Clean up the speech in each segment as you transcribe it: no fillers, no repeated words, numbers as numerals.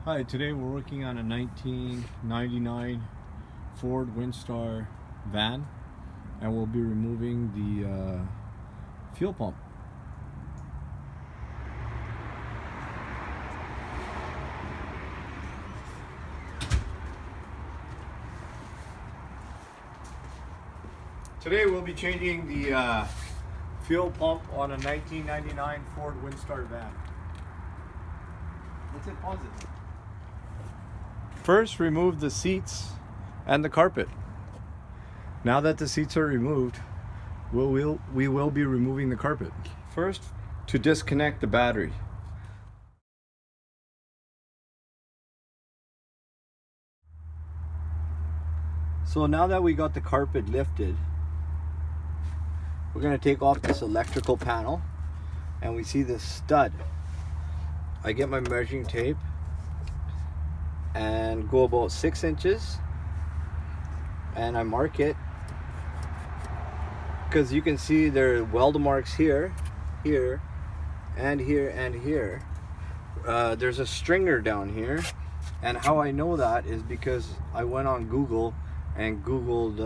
Hi, today we're working on a 1999 Ford Windstar van, and we'll be removing the fuel pump. Today we'll be changing the fuel pump on a 1999 Ford Windstar van. Let's hit pause it. First, remove the seats and the carpet. Now that the seats are removed, we will be removing the carpet. First, to disconnect the battery. So now that we got the carpet lifted, we're going to take off this electrical panel, and we see this stud. I get my measuring tape and go about 6 inches, and I mark it because you can see there are weld marks here, here, and here, and here. There's a stringer down here, and how I know that is because I went on Google and Googled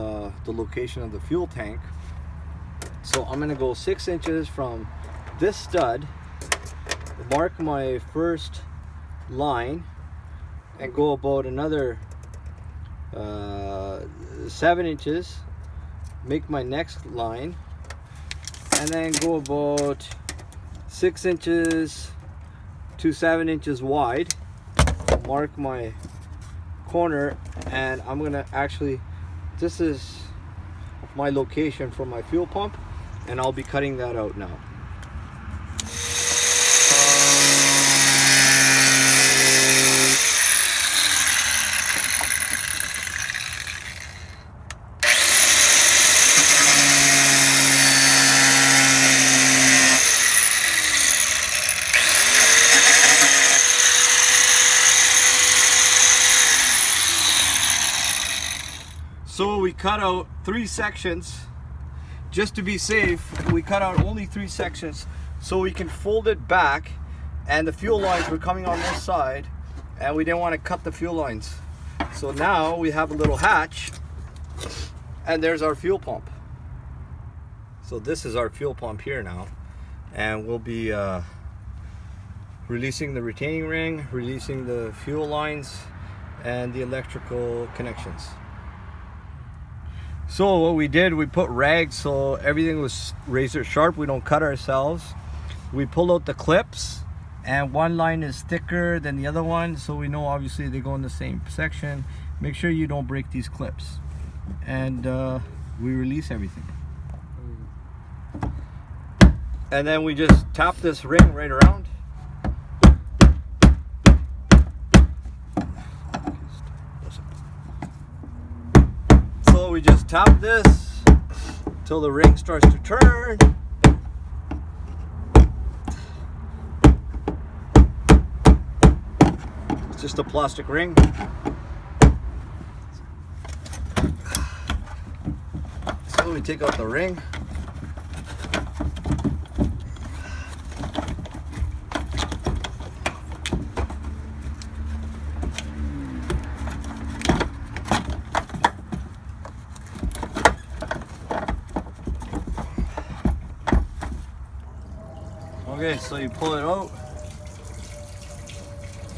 the location of the fuel tank. So I'm gonna go 6 inches from this stud, mark my first line, and go about another 7 inches, make my next line, and then go about 6 inches to 7 inches wide, mark my corner, and I'm gonna actually, this is my location for my fuel pump, and I'll be cutting that out now. So we cut out 3 sections just to be safe. We cut out only 3 sections so we can fold it back, and the fuel lines were coming on this side and we didn't want to cut the fuel lines. So now we have a little hatch, and there's our fuel pump. So this is our fuel pump here now, and we'll be releasing the retaining ring, releasing the fuel lines and the electrical connections. So what we did, we put rags so everything was razor sharp, we don't cut ourselves. We pulled out the clips, and one line is thicker than the other one, so we know obviously they go in the same section. Make sure you don't break these clips. And we release everything. And then we just tap this ring right around. We just tap this till the ring starts to turn. It's just a plastic ring. So we take out the ring. Okay, so you pull it out,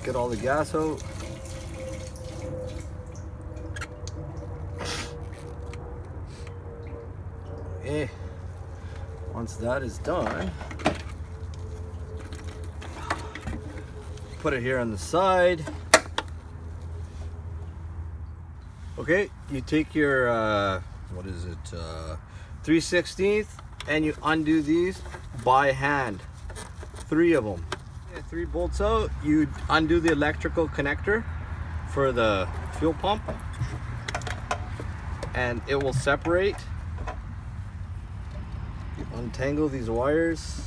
get all the gas out. Okay, once that is done, put it here on the side. Okay, you take your, what is it, 3/16, and you undo these by hand. 3 of them. 3 bolts out. You undo the electrical connector for the fuel pump, and it will separate. You untangle these wires.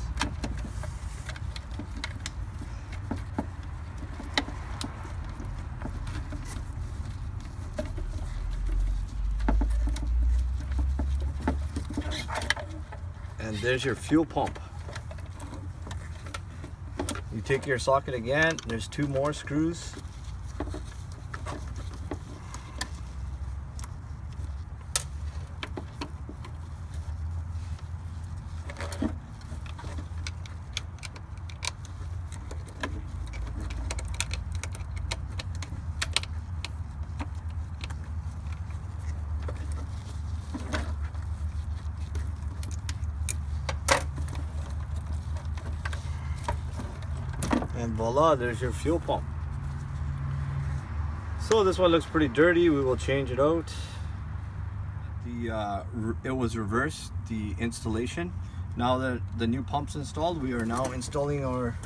And there's your fuel pump. You take your socket again, there's 2 more screws And voila, there's your fuel pump. So this one looks pretty dirty. We will change it out. It was reversed, the installation. Now that the new pump's installed, we are now installing our,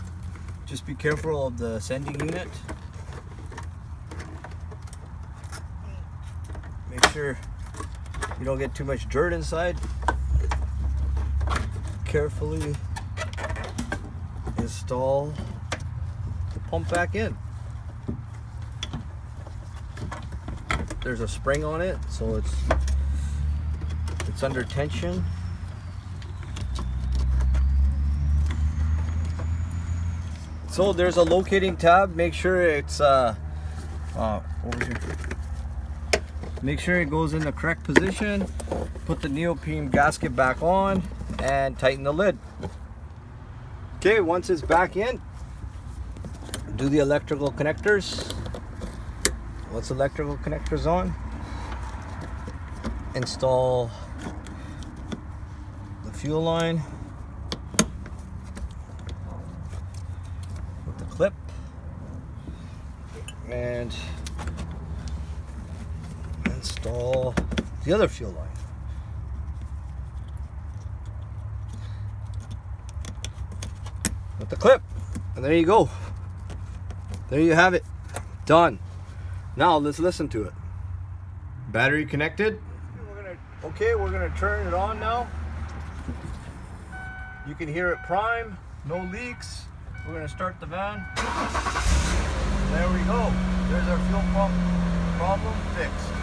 just be careful of the sending unit. Make sure you don't get too much dirt inside. Carefully install the pump back in. There's a spring on it, so it's under tension. So there's a locating tab. Make sure it's over here. Make sure it goes in the correct position. Put the neoprene gasket back on and tighten the lid. Okay, once it's back in, do the electrical connectors. Once electrical connectors on, install the fuel line with the clip and install the other fuel line. With the clip, and there you go. There you have it, done. Now let's listen to it. Battery connected. We're gonna turn it on now. You can hear it prime, no leaks. We're gonna start the van. There we go. There's our fuel pump problem fixed.